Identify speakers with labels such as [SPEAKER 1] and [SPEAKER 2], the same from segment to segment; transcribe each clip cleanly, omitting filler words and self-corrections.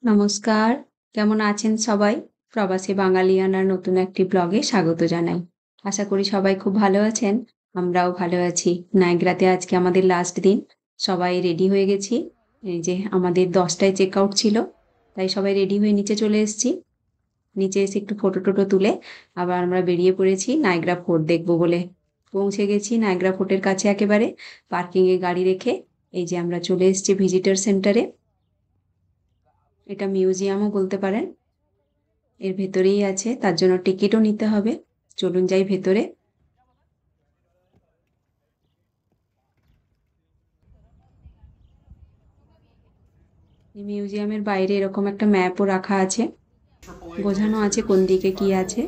[SPEAKER 1] নমস্কার। কেমন আছেন সবাই? প্রবাসী বাঙালিয়ানার নতুন একটি ব্লগে স্বাগত জানাই। আশা করি সবাই খুব ভালো আছেন। আমরাও ভালো আছি। নায়গ্রাতে আজকে আমাদের লাস্ট দিন। সবাই রেডি হয়ে গেছি। এই যে আমাদের ১০ টায় চেক আউট ছিল। তাই সবাই রেডি হয়ে নিচে চলে এসেছি। নিচে এসে একটু ফটো-টটো তুলে আবার আমরা বেরিয়ে পড়েছি নায়াগ্রা ফোর্ট দেখব বলে। পৌঁছে গেছি নায়াগ্রা ফোর্টের কাছে একেবারে। পার্কিং এ গাড়ি রেখে এই যে আমরা চলে এসেছি ভিজিটর সেন্টারে। এটা মিউজিয়ামও বলতে পারেন। এর ভেতরেই আছে, তার জন্য টিকিটও নিতে হবে। চলুন যাই ভেতরে। এই মিউজিয়ামের বাইরে এরকম একটা ম্যাপও রাখা আছে। বোঝানো আছে কোন দিকে কি আছে।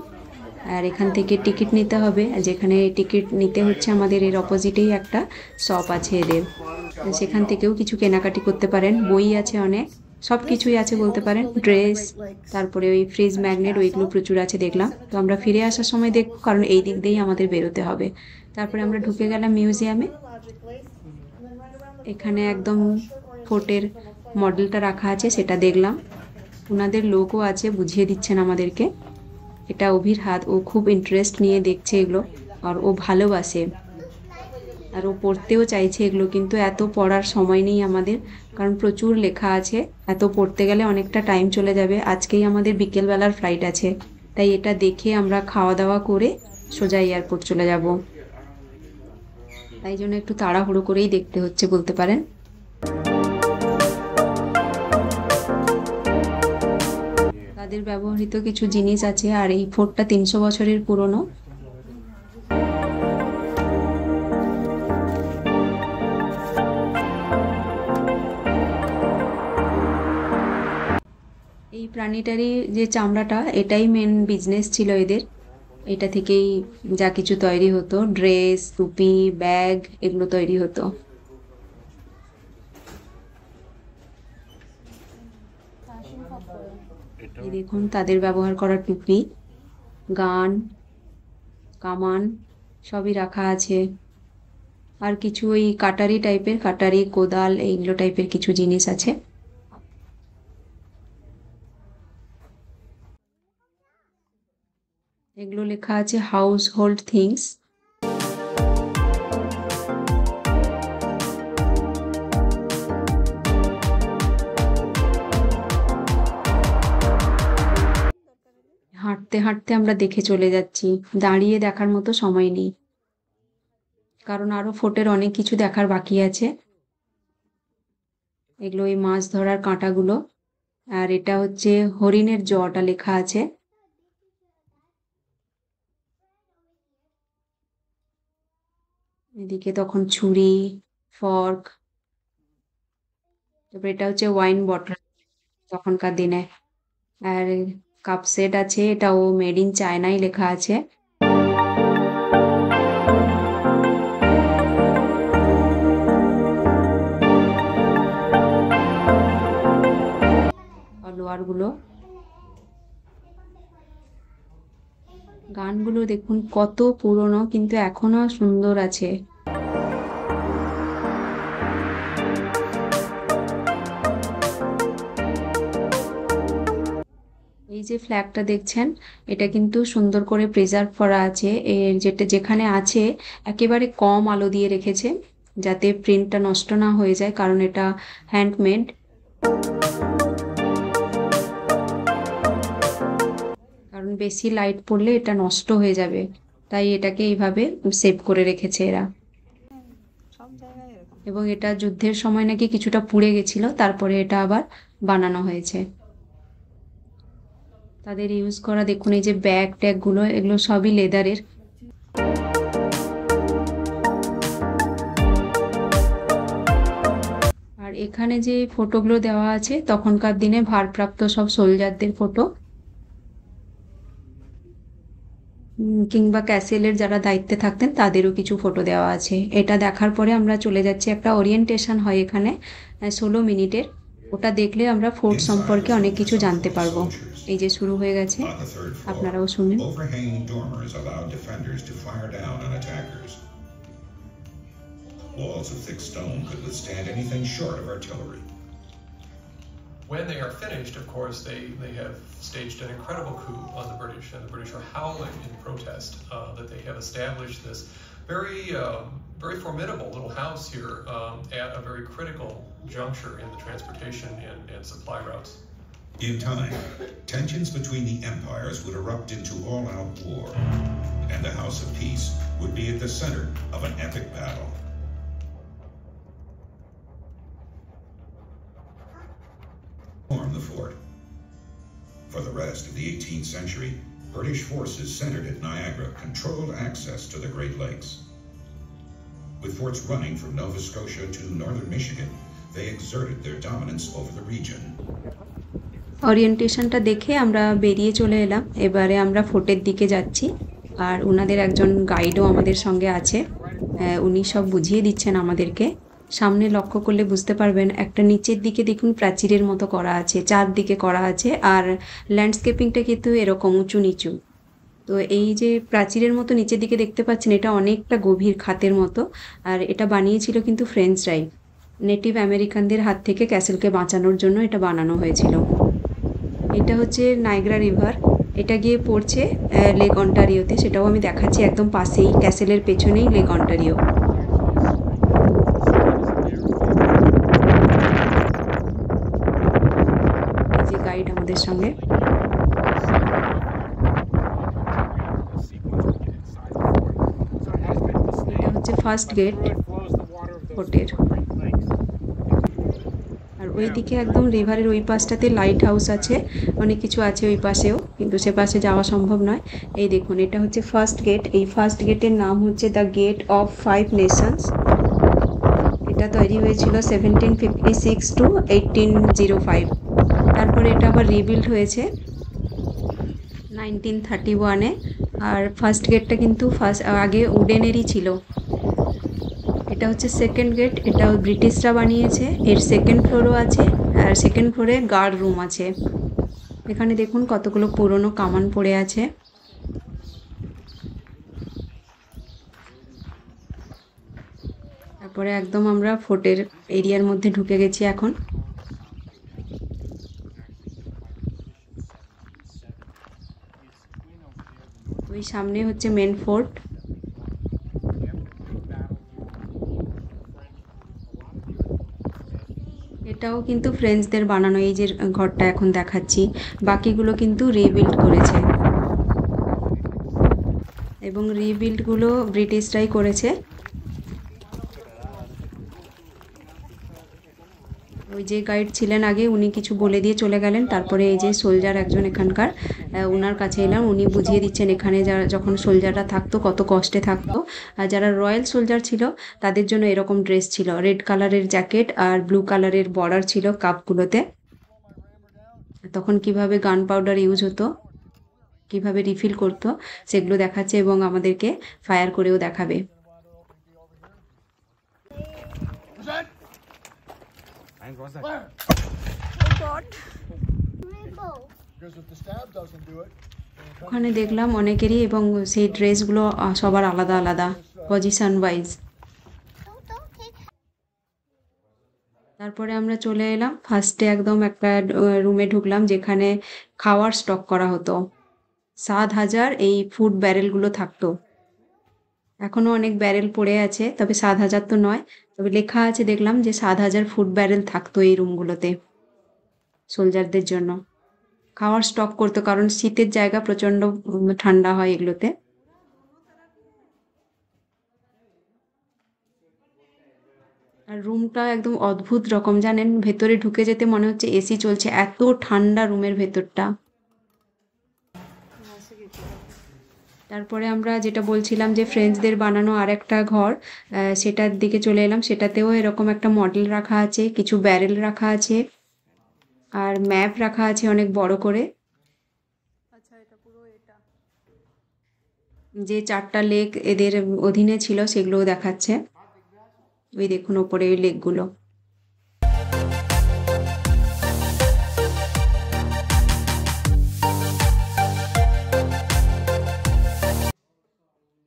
[SPEAKER 1] আর এখান থেকে টিকিট নিতে হবে। আর যেখানে টিকিট নিতে হচ্ছে আমাদের এর অপোজিটেই একটা শপ আছে এদের। সেখান থেকেও কিছু কেনাকাটি করতে পারেন। বই আছে অনেক। সবকিছুই আছে বলতে পারেন। ড্রেস, তারপরে ওই ফ্রিজ ম্যাগনেট ওইগুলো প্রচুর আছে দেখলাম। তো আমরা ফিরে আসার সময় দেখব, কারণ এই দিক দিয়েই আমাদের বেরোতে হবে। তারপরে আমরা ঢুকে গেলাম মিউজিয়ামে। এখানে একদম ফোর্টের মডেলটা রাখা আছে, সেটা দেখলাম। ওনাদের লোকও আছে, বুঝিয়ে দিচ্ছেন আমাদেরকে। এটা অভির হাত, ও খুব ইন্টারেস্ট নিয়ে দেখছে এগুলো। আর ও ভালোবাসে, আর ও পড়তেও চাইছে এগুলো, কিন্তু এত পড়ার সময় নেই আমাদের, কারণ প্রচুর লেখা আছে। এত পড়তে গেলে অনেকটা টাইম চলে যাবে। আজকেই আমাদের বিকেলবেলার ফ্লাইট আছে, তাই এটা দেখে আমরা খাওয়া দাওয়া করে সোজা এয়ারপোর্ট চলে যাব। তাই জন্য একটু তাড়াহুড়ো করেই দেখতে হচ্ছে বলতে পারেন। তাদের ব্যবহৃত কিছু জিনিস আছে, আর এই ফোর্টটা ৩০০ বছরের পুরনো। এই প্রাণীটারই যে চামড়াটা, এটাই মেন বিজনেস ছিল এদের। এটা থেকেই যা কিছু তৈরি হতো, ড্রেস, টুপি, ব্যাগ, এগুলো তৈরি হতো। এই দেখুন তাদের ব্যবহার করা টুপি, গান, কামান সবই রাখা আছে। আর কিছু ওই কাটারি টাইপের, কাটারি, কোদাল, এইগুলো টাইপের কিছু জিনিস আছে। এগুলো লেখা আছে হাউস হোল্ড থিংস। হাঁটতে হাঁটতে আমরা দেখে চলে যাচ্ছি। দাঁড়িয়ে দেখার মতো সময় নেই, কারণ আরো ফোর্টের অনেক কিছু দেখার বাকি আছে। এগুলো ওই মাছ ধরার কাঁটাগুলো। আর এটা হচ্ছে হরিণের জটা লেখা আছে। এদিকে তখন ছুরি, ফর্ক। তারপর এটা হচ্ছে ওয়াইন বটল তখনকার দিনে। আর কাপ সেট আছে, এটাও মেড ইন চায়নাই লেখা আছে। লোয়ারগুলো, গানগুলো দেখুন কত পুরনো, কিন্তু এখনো সুন্দর আছে। এই যে ফ্ল্যাগটা দেখছেন, এটা কিন্তু সুন্দর করে প্রিজার্ভ করা আছে। এর যেটা যেখানে আছে একেবারে কম আলো দিয়ে রেখেছে, যাতে প্রিন্টটা নষ্ট না হয়ে যায়, কারণ এটা হ্যান্ডমেড। কারণ বেশি লাইট পড়লে এটা নষ্ট হয়ে যাবে, তাই এটাকে এইভাবে সেভ করে রেখেছে এরা। এবং এটা যুদ্ধের সময় নাকি কিছুটা পুড়ে গেছিল, তারপরে এটা আবার বানানো হয়েছে। তাদের ইউজ করা দেখুন এই যে ব্যাগ ট্যাগ গুলো, এগুলো সবই লেদারের। আর এখানে যে ফটোগুলো দেওয়া আছে তখনকার দিনে ভারপ্রাপ্ত সব সোলজারদের ফটো, কিংবা ক্যাসেলের যারা দায়িত্বে থাকতেন তাদেরও কিছু ফটো দেওয়া আছে। এটা দেখার পরে আমরা চলে যাচ্ছি, একটা ওরিয়েন্টেশন হয় এখানে 16 মিনিটের। ওটা দেখলে আমরা ফোর্ট সম্পর্কে অনেক কিছু জানতে পারবো। এই যে শুরু হয়ে গেছে, আপনারাও শুনুন।
[SPEAKER 2] Walls of thick stone could withstand anything short of artillery. When they are finished, of course, they have staged an incredible coup on the British, and the British are howling in protest that they have established this very formidable little house here at a very critical juncture in the transportation and supply routes.
[SPEAKER 3] In time, tensions between the empires would erupt into all-out war, and the House of Peace would be at the center of an epic battle. Form the fort. For the rest of the 18th century, British forces centered at Niagara controlled access to the Great Lakes. With forts running from Nova Scotia to northern Michigan, they exerted their dominance over the region.
[SPEAKER 1] ওরিয়েন্টেশনটা দেখে আমরা বেরিয়ে চলে এলাম। এবারে আমরা ফোর্টের দিকে যাচ্ছি, আর ওনাদের একজন গাইডও আমাদের সঙ্গে আছে। উনি সব বুঝিয়ে দিচ্ছেন আমাদেরকে। সামনে লক্ষ্য করলে বুঝতে পারবেন একটা নিচের দিকে দেখুন প্রাচীরের মতো করা আছে, চারদিকে করা আছে, আর ল্যান্ডস্কেপিংটা কিন্তু এরকম উঁচু নিচু। তো এই যে প্রাচীরের মতো নিচের দিকে দেখতে পাচ্ছেন, এটা অনেকটা গভীর খাতের মতো, আর এটা বানিয়েছিল কিন্তু ফ্রেঞ্চরাই। নেটিভ আমেরিকানদের হাত থেকে ক্যাসেলকে বাঁচানোর জন্য এটা বানানো হয়েছিল। এটা হচ্ছে নাইগ্রা রিভার, এটা গিয়ে পড়ছে লেক অন্টারিওতে, সেটাও আমি দেখাচ্ছি একদম পাশেই, ক্যাসেলের পেছনেই লেক অন্টারিও। এই যে গাইড আমাদের সঙ্গে। এটা হচ্ছে ফার্স্ট গেট ফোর্টের, আর ওইদিকে একদম রিভারের ওই পাশটাতে লাইট হাউস আছে, অনেক কিছু আছে ওই পাশেও, কিন্তু সে পাশে যাওয়া সম্ভব নয়। এই দেখুন, এটা হচ্ছে ফার্স্ট গেট। এই ফার্স্ট গেটের নাম হচ্ছে দ্য গেট অফ 5 নেশনস। এটা তৈরি হয়েছিল 1756 to 1805। তারপরে এটা আবার রিবিল্ড হয়েছে 1931-এ। আর ফার্স্ট গেটটা কিন্তু আগে উডেনেরই ছিল। এটা হচ্ছে সেকেন্ড গেট, এটাও ব্রিটিশরা বানিয়েছে। এর সেকেন্ড ফ্লোরও আছে, আর সেকেন্ড ফ্লোরে গার্ড রুম আছে। এখানে দেখুন কতগুলো পুরনো কামান পড়ে আছে। তারপরে একদম আমরা ফোর্টের এরিয়ার মধ্যে ঢুকে গেছি এখন। ওই সামনে হচ্ছে মেন ফোর্ট। এটাও কিন্তু ফ্রেঞ্চদের বানানো, এই যে ঘরটা এখন দেখাচ্ছি, বাকিগুলো কিন্তু রিবিল্ড করেছে, এবং রিবিল্ডগুলো ব্রিটিশরাই করেছে। ওই যে গাইড ছিলেন আগে, উনি কিছু বলে দিয়ে চলে গেলেন। তারপরে এই যে সোলজার একজন এখানকার, ওনার কাছে এলাম, উনি বুঝিয়ে দিচ্ছেন এখানে যারা যখন সোলজাররা থাকতো কত কষ্টে থাকতো। আর যারা রয়্যাল সোলজার ছিল তাদের জন্য এরকম ড্রেস ছিল, রেড কালারের জ্যাকেট আর ব্লু কালারের বর্ডার ছিল কাপগুলোতে। তখন কিভাবে গান পাউডার ইউজ হতো, কিভাবে রিফিল করতো, সেগুলো দেখাচ্ছে, এবং আমাদেরকে ফায়ার করেও দেখাবে। ওখানে দেখলাম অনেকেরই, এবং সেই ড্রেসগুলো সবার আলাদা আলাদা পজিশন ওয়াইজ। তারপরে আমরা চলে এলাম ফার্স্টে, একদম একটা রুমে ঢুকলাম যেখানে খাওয়ার স্টক করা হতো। 7,000 এই ফুড ব্যারেলগুলো থাকতো। এখনো অনেক ব্যারেল পড়ে আছে, তবে 7,000 তো নয়, তবে লেখা আছে দেখলাম যে 7,000 ফুড ব্যারেল থাকতো এই রুমগুলোতে সোলজারদের জন্য। খাওয়ার স্টক করতো, কারণ শীতের জায়গা, প্রচণ্ড ঠান্ডা হয় এগুলোতে। আর রুমটা একদম অদ্ভুত রকম, জানেন, ভেতরে ঢুকে যেতে মনে হচ্ছে এসি চলছে, এত ঠান্ডা রুমের ভেতরটা। তারপরে আমরা যেটা বলছিলাম যে ফ্রেঞ্চদের বানানো আর একটা ঘর, সেটার দিকে চলে এলাম। সেটাতেও এরকম একটা মডেল রাখা আছে, কিছু ব্যারেল রাখা আছে, আর ম্যাপ রাখা আছে অনেক বড় করে। যে 4টা লেক এদের অধীনে ছিল সেগুলোও দেখাচ্ছে। ওই দেখুন ওপরে ওই লেকগুলো।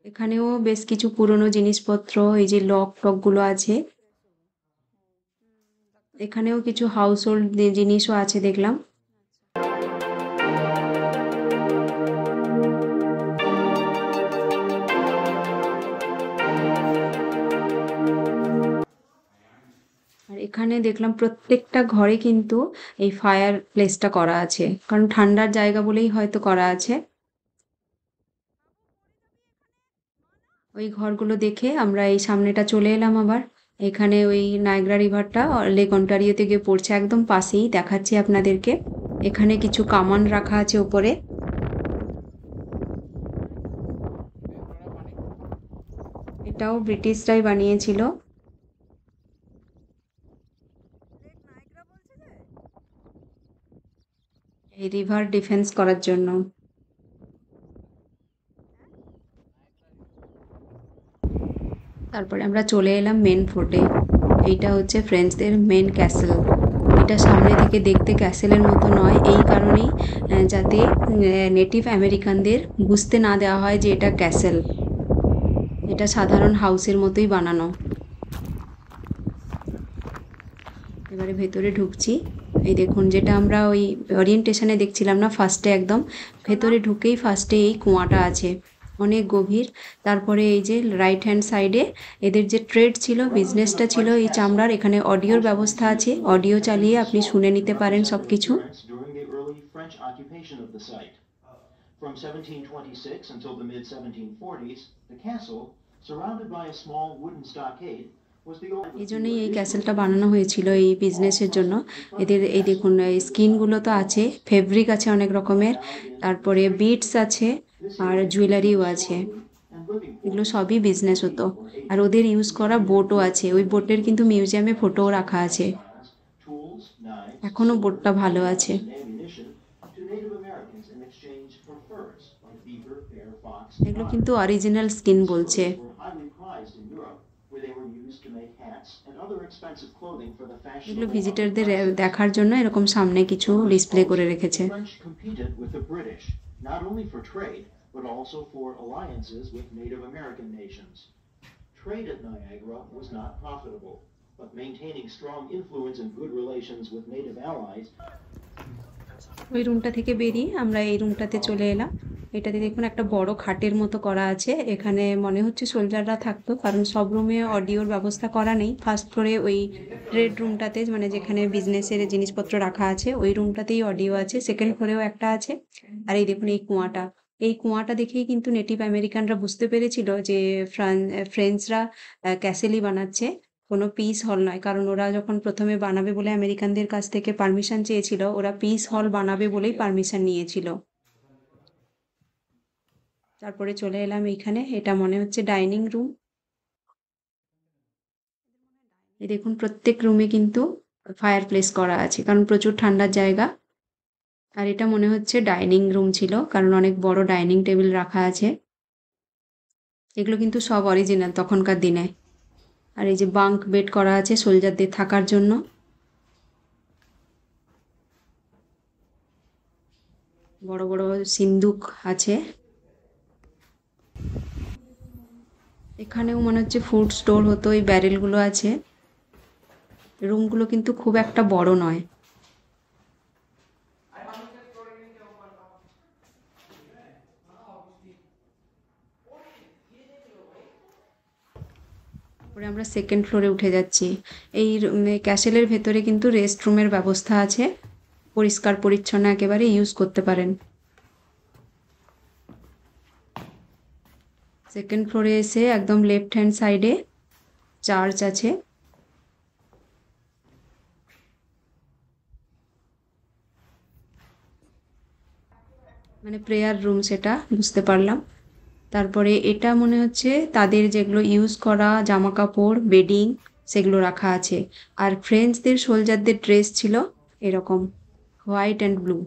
[SPEAKER 1] এখানেও বেশ কিছু পুরনো জিনিসপত্র, এই যে লক টকগুলো আছে, এখানেও কিছু হাউস হোল্ড জিনিসও আছে দেখলাম। আর এখানে দেখলাম প্রত্যেকটা ঘরে কিন্তু এই ফায়ার প্লেসটা করা আছে, কারণ ঠান্ডার জায়গা বলেই হয়তো করা আছে। ওই ঘরগুলো দেখে আমরা এই সামনেটা চলে এলাম আবার। এখানে ওই নায়াগ্রা রিভারটা লেক অন্টারিওতে গিয়ে পড়ছে, একদম পাশেই দেখাচ্ছি আপনাদেরকে। এখানে কিছু কামান রাখা আছে উপরে। এটাও ব্রিটিশরাই বানিয়েছিল। এই রিভার ডিফেন্স করার জন্য। তারপরে আমরা চলে এলাম মেন ফোর্টে। এইটা হচ্ছে ফ্রেঞ্চদের মেন ক্যাসেল। এটা সামনে থেকে দেখতে ক্যাসেলের মতো নয়, এই কারণেই যাতে নেটিভ আমেরিকানদের বুঝতে না দেওয়া হয় যে এটা ক্যাসেল। এটা সাধারণ হাউসের মতোই বানানো। এবারে ভেতরে ঢুকছি। এই দেখুন, যেটা আমরা ওই ওরিয়েন্টেশনে দেখছিলাম না ফার্স্টে, একদম ভেতরে ঢুকেই ফার্স্টে এই কুয়াটা আছে, অনেক গভীর। তারপরে এই যে রাইট হ্যান্ড সাইডে এদের যে ট্রেড ছিল, বিজনেসটা ছিল এই চামড়ার, এখানে অডিওর ব্যবস্থা আছে, অডিও চালিয়ে আপনি শুনে নিতে পারেন সব কিছু।
[SPEAKER 4] From 1726 until the mid-1740s, the castle, surrounded by a small wooden stockade, was the only...
[SPEAKER 1] এই জন্যই এই ক্যাসেলটা বানানো হয়েছিল এই বিজনেসের জন্য। এদের এই দেখুন এই স্কিনগুলো তো আছে, ফেব্রিক আছে অনেক রকমের, তারপরে বিটস আছে আর জুয়েলারিও আছে। এগুলো সবই বিজনেস হতো। আর ওদের ইউজ করা বোটও আছে, ওই বোটের কিন্তু মিউজিয়ামে ফটোও রাখা আছে, এখনো বোটটা ভালো আছে। এগুলো কিন্তু অরিজিনাল স্কিন বলছে। এগুলো ভিজিটরদের দেখার জন্য এরকম সামনে কিছু ডিসপ্লে করে রেখেছে।
[SPEAKER 4] but also for alliances with Native American nations. Trade at Niagara was not profitable, but maintaining strong influence and good relations with Native allies.
[SPEAKER 1] ওই রুমটা থেকে বেরিয়ে আমরা এই রুমটাতে চলে এলাম। এটাতে দেখুন একটা বড় খাটের মতো করা আছে, এখানে মনে হচ্ছে সোলজাররা থাকতো, কারণ সব রুমে অডিওর ব্যবস্থা করা নেই। ফার্স্ট ফ্লোরে ওই ট্রেড রুমটাতে, মানে যেখানে বিজনেসের জিনিসপত্র রাখা আছে, ওই রুমটাতেই অডিও আছে। সেকেন্ড ফ্লোরেও একটা আছে। আর এই দেখুন এই কুয়াটা, এই কুয়াটা দেখেই কিন্তু নেটিভ আমেরিকানরা বুঝতে পেরেছিল যে ফ্রেঞ্চরা ক্যাসেলই বানাচ্ছে, কোনো পিস হল নয়। কারণ ওরা যখন প্রথমে বানাবে বলে আমেরিকানদের কাছ থেকে পারমিশন চেয়েছিল, ওরা পিস হল বানাবে বলেই পারমিশন নিয়েছিল। তারপরে চলে এলাম এইখানে, এটা মনে হচ্ছে ডাইনিং রুম। এই দেখুন প্রত্যেক রুমে কিন্তু ফায়ার প্লেস করা আছে, কারণ প্রচুর ঠান্ডার জায়গা। আর এটা মনে হচ্ছে ডাইনিং রুম ছিল, কারণ অনেক বড় ডাইনিং টেবিল রাখা আছে। এগুলো কিন্তু সব অরিজিনাল তখনকার দিনে। আর এই যে বাঙ্ক বেড করা আছে সোলজারদের থাকার জন্য। বড় বড় সিন্দুক আছে। এখানেও মনে হচ্ছে ফুড স্টোর হতো, এই ব্যারেলগুলো আছে। রুমগুলো কিন্তু খুব একটা বড় নয়। তারপরে আমরা সেকেন্ড ফ্লোরে উঠে যাচ্ছি। এই ক্যাসেলের ভেতরে কিন্তু রেস্ট রুমের ব্যবস্থা আছে, পরিষ্কার পরিচ্ছন্ন একেবারে ইউজ করতে পারেন। সেকেন্ড ফ্লোরে এসে একদম লেফট হ্যান্ড সাইডে চার্চ আছে। মানে প্রেয়ার রুম, সেটা বুঝতে পারলাম। তারপরে এটা মনে হচ্ছে তাদের যেগুলো ইউজ করা জামা কাপড়, বেডিং, সেগুলো রাখা আছে। আর ফ্রেঞ্চদের সোলজারদের ড্রেস ছিল এরকম হোয়াইট অ্যান্ড ব্লু।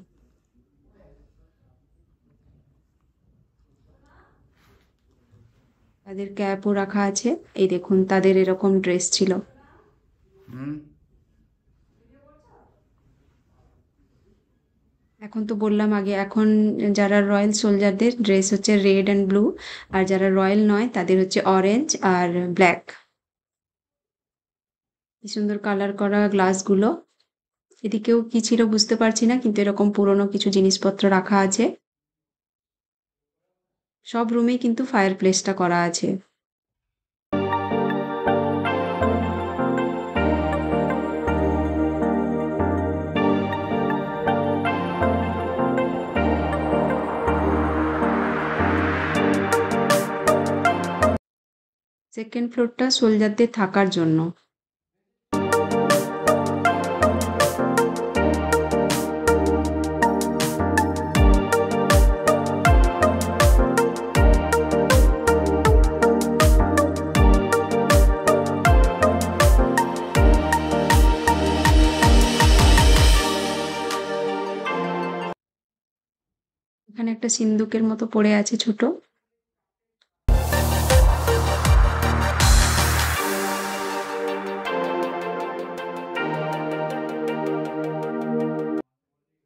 [SPEAKER 1] তাদের ক্যাপও রাখা আছে, এই দেখুন তাদের এরকম ড্রেস ছিল। এখন তো বললাম আগে, এখন যারা রয়্যাল সোলজারদের ড্রেস হচ্ছে রেড অ্যান্ড ব্লু, আর যারা রয়্যাল নয় তাদের হচ্ছে অরেঞ্জ আর ব্ল্যাক। কি সুন্দর কালার করা গ্লাসগুলো। এদিকেও কি ছিল বুঝতে পারছি না, কিন্তু এরকম পুরনো কিছু জিনিসপত্র রাখা আছে। সব রুমেই কিন্তু ফায়ার প্লেসটা করা আছে। সেকেন্ড ফ্লোরটা সোলজারদের থাকার জন্য। এখানে একটা সিন্দুকের মতো পড়ে আছে ছোট।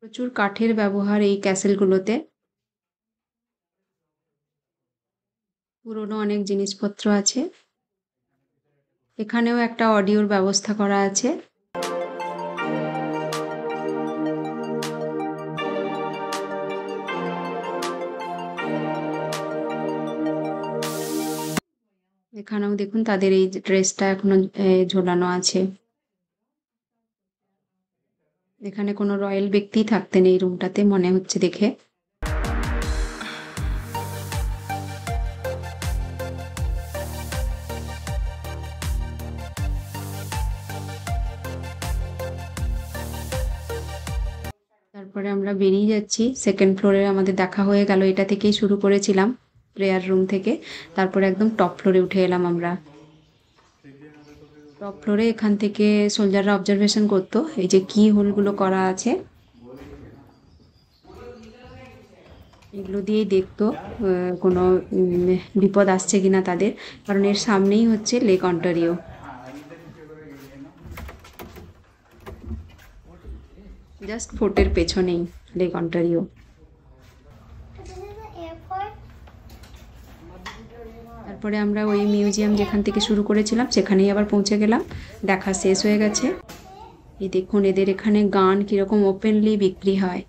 [SPEAKER 1] প্রচুর কাঠের ব্যবহার এই ক্যাসেলগুলোতে। পুরনো অনেক জিনিসপত্র আছে। এখানেও একটা অডিওর ব্যবস্থা করা আছে। এখানেও দেখুন তাদের এই ড্রেসটা এখনো ঝোলানো আছে। এখানে কোনো রয়্যাল ব্যক্তি থাকতেন এই রুমটাতে মনে হচ্ছে দেখে। তারপরে আমরা বেরিয়ে যাচ্ছি। সেকেন্ড ফ্লোরে আমাদের দেখা হয়ে গেল, এটা থেকেই শুরু করেছিলাম প্রেয়ার রুম থেকে। তারপরে একদম টপ ফ্লোরে উঠে এলাম আমরা। টপ ফ্লোরে এখান থেকে সোলজাররা অবজারভেশন করতো, এই যে কি হোলগুলো করা আছে এগুলো দিয়েই দেখতো কোনো বিপদ আসছে কিনা তাদের, কারণ এর সামনেই হচ্ছে লেক অন্টারিও। জাস্ট ফোর্টের পেছনেই লেক অন্টারিও। তারপরে আমরা ওই মিউজিয়াম যেখান থেকে শুরু করেছিলাম সেখানেই আবার পৌঁছে গেলাম। দেখা শেষ হয়ে গেছে। এই দেখুন এদের এখানে গান কিরকম ওপেনলি বিক্রি হয়,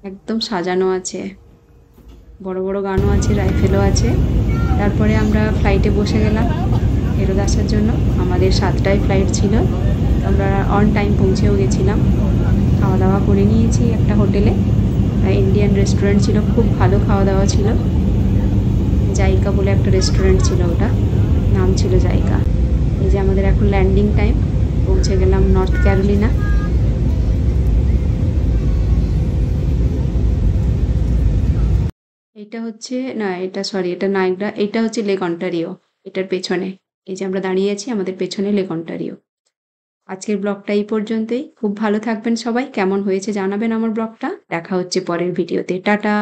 [SPEAKER 1] একদম সাজানো আছে। বড় বড় গানও আছে, রাইফেলও আছে। তারপরে আমরা ফ্লাইটে বসে গেলাম ফেরত আসার জন্য। আমাদের 7টায় ফ্লাইট ছিল, আমরা অন টাইম পৌঁছেও গেছিলাম। খাওয়া দাওয়া করে নিয়েছি একটা হোটেলে, ইন্ডিয়ান রেস্টুরেন্ট ছিল, খুব ভালো খাওয়া দাওয়া ছিল। জাইকা বলে একটা রেস্টুরেন্ট ছিল, ওটা নাম ছিল জাইকা। এই যে আমাদের এখন ল্যান্ডিং টাইম, পৌঁছে গেলাম নর্থ ক্যারোলিনা। এটা হচ্ছে না, এটা সরি, এটা নায়াগ্রা, এটা হচ্ছে লেক অন্টারিও। এটার পেছনে এই যে আমরা দাঁড়িয়ে আছি, আমাদের পেছনে লেক অন্টারিও। আজকের ব্লগটা এই পর্যন্তই। খুব ভালো থাকবেন সবাই। কেমন হয়েছে জানাবেন আমার ব্লগটা। দেখা হচ্ছে পরের ভিডিওতে। টাটা।